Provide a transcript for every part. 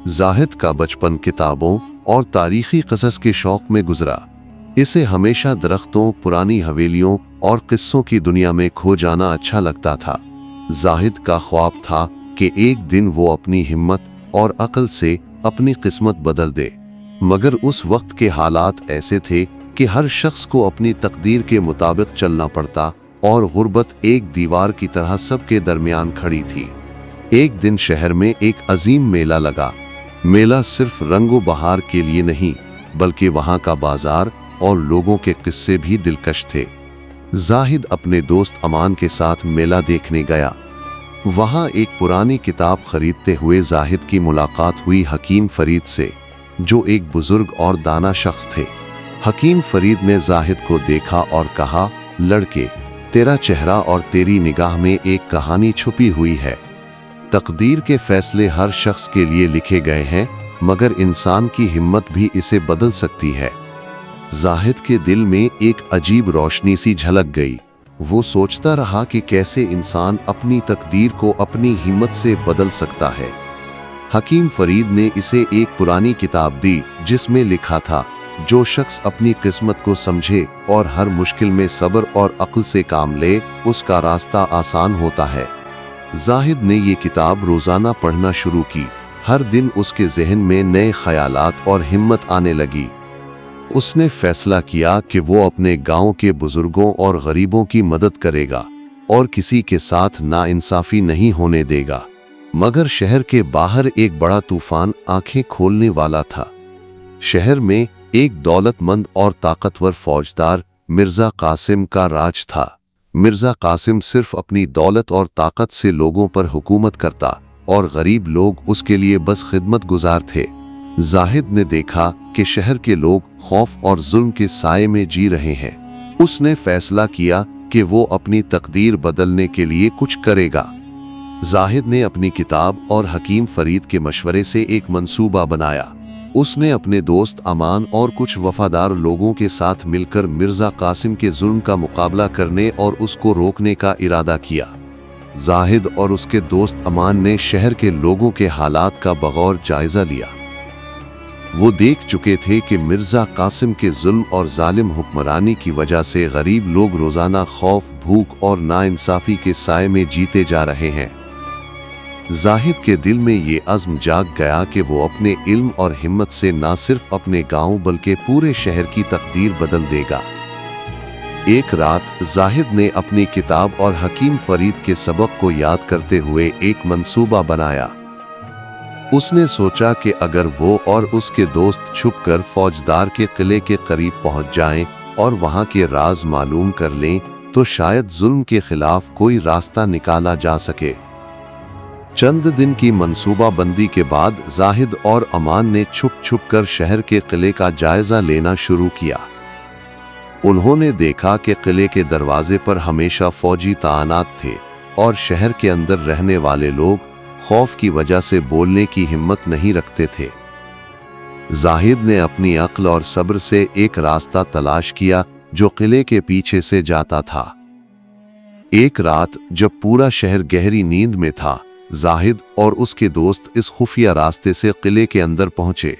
जाहिद का बचपन किताबों और तारीखी क़सस के शौक में गुजरा। इसे हमेशा दरख्तों, पुरानी हवेलियों और किस्सों की दुनिया में खो जाना अच्छा लगता था। जाहिद का ख्वाब था कि एक दिन वो अपनी हिम्मत और अक्ल से अपनी किस्मत बदल दे, मगर उस वक्त के हालात ऐसे थे कि हर शख्स को अपनी तकदीर के मुताबिक चलना पड़ता और गुर्बत एक दीवार की तरह सबके दरमियान खड़ी थी। एक दिन शहर में एक अजीम मेला लगा। मेला सिर्फ रंगो बहार के लिए नहीं, बल्कि वहां का बाजार और लोगों के किस्से भी दिलकश थे। जाहिद अपने दोस्त अमान के साथ मेला देखने गया। वहां एक पुरानी किताब खरीदते हुए जाहिद की मुलाकात हुई हकीम फरीद से, जो एक बुजुर्ग और दाना शख्स थे। हकीम फरीद ने जाहिद को देखा और कहा, लड़के, तेरा चेहरा और तेरी निगाह में एक कहानी छुपी हुई है। तकदीर के फैसले हर शख्स के लिए लिखे गए हैं, मगर इंसान की हिम्मत भी इसे बदल सकती है। जाहिद के दिल में एक अजीब रोशनी सी झलक गई। वो सोचता रहा कि कैसे इंसान अपनी तकदीर को अपनी हिम्मत से बदल सकता है। हकीम फरीद ने इसे एक पुरानी किताब दी जिसमें लिखा था, जो शख्स अपनी किस्मत को समझे और हर मुश्किल में सब्र और अक्ल से काम ले, उसका रास्ता आसान होता है। जाहिद ने ये किताब रोजाना पढ़ना शुरू की। हर दिन उसके जहन में नए ख्यालात और हिम्मत आने लगी। उसने फैसला किया कि वो अपने गांव के बुजुर्गों और गरीबों की मदद करेगा और किसी के साथ नाइंसाफी नहीं होने देगा। मगर शहर के बाहर एक बड़ा तूफान आंखें खोलने वाला था। शहर में एक दौलतमंद और ताकतवर फौजदार मिर्जा कासिम का राज था। मिर्जा कासिम सिर्फ अपनी दौलत और ताकत से लोगों पर हुकूमत करता और गरीब लोग उसके लिए बस खिदमत गुजार थे। जाहिद ने देखा कि शहर के लोग खौफ और जुल्म के साये में जी रहे हैं। उसने फैसला किया कि वो अपनी तकदीर बदलने के लिए कुछ करेगा। जाहिद ने अपनी किताब और हकीम फरीद के मशवरे से एक मंसूबा बनाया। उसने अपने दोस्त अमान और कुछ वफादार लोगों के साथ मिलकर मिर्जा कासिम के जुल्म का मुकाबला करने और उसको रोकने का इरादा किया। जाहिद और उसके दोस्त अमान ने शहर के लोगों के हालात का बगौर जायजा लिया। वो देख चुके थे कि मिर्जा कासिम के जुल्म और जालिम हुक्मरानी की वजह से गरीब लोग रोजाना खौफ, भूख और नाइंसाफी के साये में जीते जा रहे हैं। जाहिद के दिल में ये अज़्म जाग गया कि वो अपने इल्म और हिम्मत से ना सिर्फ अपने गांव बल्कि पूरे शहर की तकदीर बदल देगा। एक रात जाहिद ने अपनी किताब और हकीम फरीद के सबक को याद करते हुए एक मंसूबा बनाया। उसने सोचा कि अगर वो और उसके दोस्त छुपकर फौजदार के किले के करीब पहुंच जाएं और वहां के राज मालूम कर लें, तो शायद जुल्म के खिलाफ कोई रास्ता निकाला जा सके। चंद दिन की मंसूबा बंदी के बाद जाहिद और अमान ने छुप छुप कर शहर के किले का जायजा लेना शुरू किया। उन्होंने देखा कि किले के दरवाजे पर हमेशा फौजी तैनात थे और शहर के अंदर रहने वाले लोग खौफ की वजह से बोलने की हिम्मत नहीं रखते थे। जाहिद ने अपनी अक्ल और सब्र से एक रास्ता तलाश किया जो किले के पीछे से जाता था। एक रात जब पूरा शहर गहरी नींद में था, जाहिद और उसके दोस्त इस खुफिया रास्ते से किले के अंदर पहुंचे।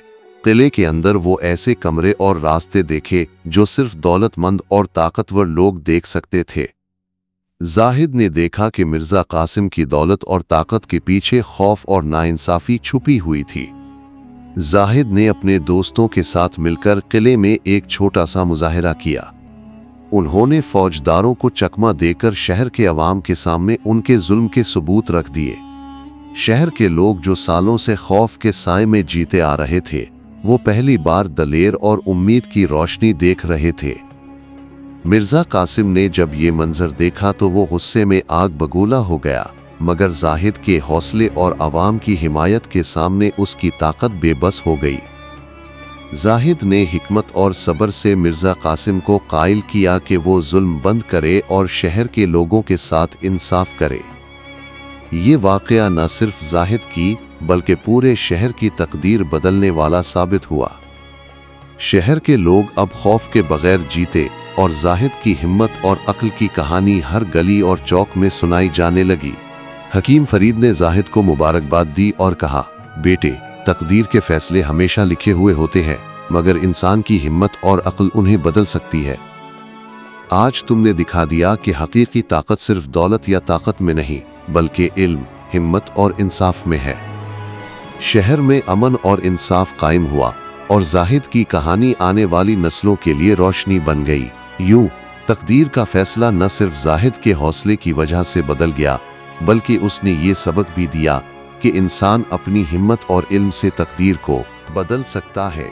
किले के अंदर वो ऐसे कमरे और रास्ते देखे जो सिर्फ दौलतमंद और ताकतवर लोग देख सकते थे। जाहिद ने देखा कि मिर्जा कासिम की दौलत और ताकत के पीछे खौफ और नाइंसाफी छुपी हुई थी। जाहिद ने अपने दोस्तों के साथ मिलकर किले में एक छोटा सा मुजाहिरा किया। उन्होंने फौजदारों को चकमा देकर शहर के अवाम के सामने उनके जुल्म के सबूत रख दिए। शहर के लोग जो सालों से खौफ के साए में जीते आ रहे थे, वो पहली बार दलेर और उम्मीद की रोशनी देख रहे थे। मिर्जा कासिम ने जब ये मंजर देखा तो वो गुस्से में आग बगूला हो गया, मगर जाहिद के हौसले और अवाम की हिमायत के सामने उसकी ताकत बेबस हो गई। जाहिद ने हिकमत और सब्र से मिर्जा कासिम को कायल किया कि वो जुल्म बंद करे और शहर के लोगों के साथ इंसाफ करे। ये वाकया न सिर्फ जाहिद की बल्कि पूरे शहर की तकदीर बदलने वाला साबित हुआ। शहर के लोग अब खौफ के बगैर जीते और जाहिद की हिम्मत और अक्ल की कहानी हर गली और चौक में सुनाई जाने लगी। हकीम फरीद ने जाहिद को मुबारकबाद दी और कहा, बेटे, तकदीर के फैसले हमेशा लिखे हुए होते हैं, मगर इंसान की हिम्मत और अक्ल उन्हें बदल सकती है। आज तुमने दिखा दिया कि हकीकी ताकत सिर्फ दौलत या ताकत में नहीं, बल्कि इल्म, हिम्मत और इंसाफ में है। शहर में अमन और इंसाफ कायम हुआ और जाहिद की कहानी आने वाली नस्लों के लिए रोशनी बन गई। यूं तकदीर का फैसला न सिर्फ जाहिद के हौसले की वजह से बदल गया, बल्कि उसने ये सबक भी दिया कि इंसान अपनी हिम्मत और इल्म से तकदीर को बदल सकता है।